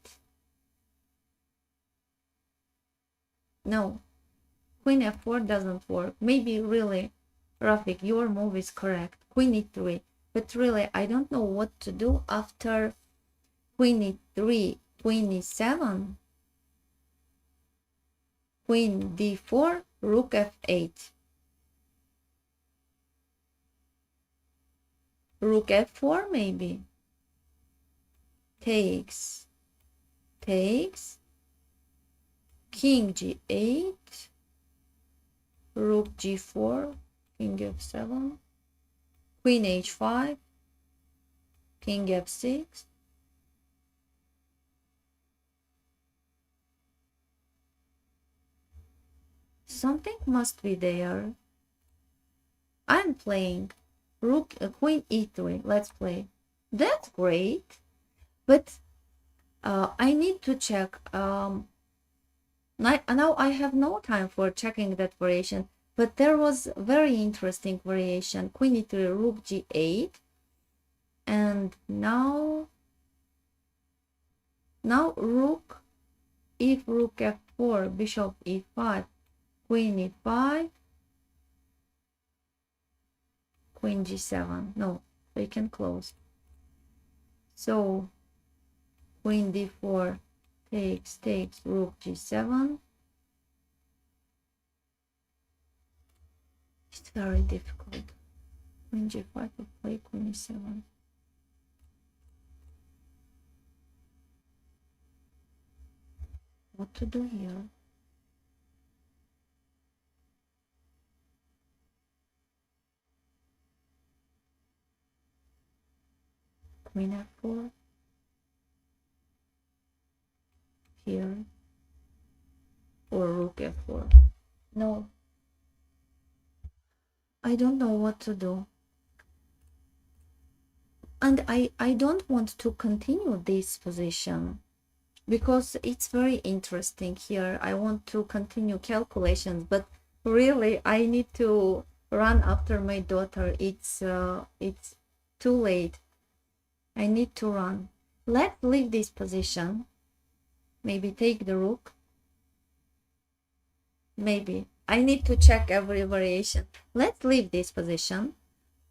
No, queen f4 doesn't work. Maybe really, Rafik, your move is correct. Queen e3. But really, I don't know what to do after queen e3, queen e7, queen d4, rook f8. Rook f4 maybe. Takes. Takes. King g8. Rook g4. King f7. Queen h5. King f6. Something must be there. I'm playing rook, queen e3. Let's play. That's great, but I need to check. Now I have no time for checking that variation, but there was very interesting variation. Queen e3, rook g8, and now rook, if rook f4, bishop e5, queen e5, queen g7. No, they can close. So queen d4 takes, rook g7. It's very difficult. Queen g5 to play queen e7. What to do here? Queen f4 here, or rook f4. No, I don't know what to do, and I don't want to continue this position because it's very interesting here. I want to continue calculations, but really I need to run after my daughter. It's too late. I need to run. Let's leave this position. Maybe take the rook. Maybe. I need to check every variation. Let's leave this position.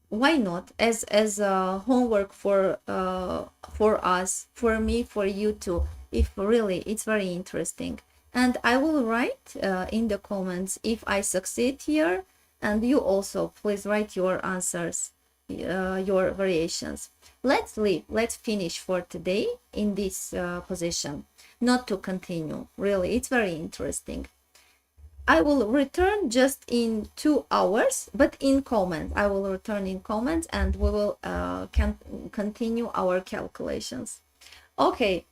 Why not? As homework for us, for me, for you too. If really it's very interesting. And I will write in the comments if I succeed here. And you also, please write your answers, your variations. Let's leave. Let's finish for today in this position. Not to continue. Really, it's very interesting. I will return just in 2 hours, but in comments. I will return in comments and we will continue our calculations. Okay,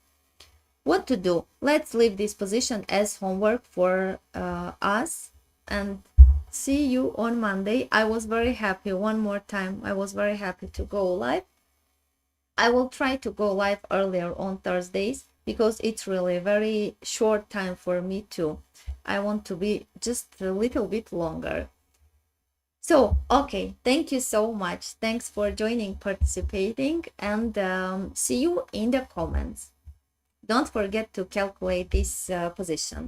what to do? Let's leave this position as homework for us and see you on Monday. I was very happy. One more time, I was very happy to go live. I will try to go live earlier on Thursdays because it's really a very short time for me too. I want to be just a little bit longer. So, okay, thank you so much. Thanks for joining, participating, and see you in the comments. Don't forget to calculate this position.